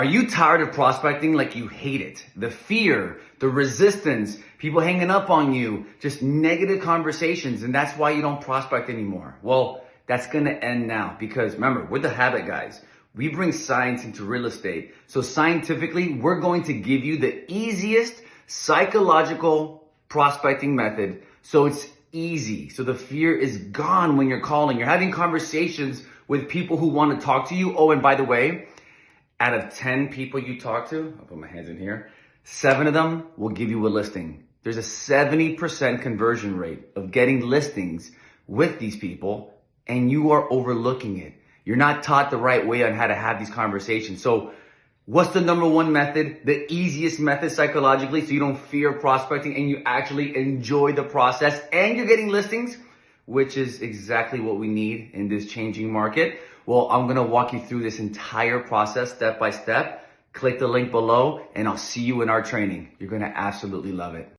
Are you tired of prospecting like you hate it? The fear, the resistance, people hanging up on you, just negative conversations, and that's why you don't prospect anymore. Well, that's gonna end now because remember, we're the habit guys. We bring science into real estate. So scientifically, we're going to give you the easiest psychological prospecting method so it's easy. So the fear is gone when you're calling. You're having conversations with people who want to talk to you. Oh, and by the way, out of 10 people you talk to, I'll put my hands in here, 7 of them will give you a listing. There's a 70% conversion rate of getting listings with these people, and you are overlooking it. You're not taught the right way on how to have these conversations. So what's the number one method, the easiest method psychologically so you don't fear prospecting and you actually enjoy the process and you're getting listings, which is exactly what we need in this changing market? Well, I'm gonna walk you through this entire process step by step. Click the link below and I'll see you in our training. You're gonna absolutely love it.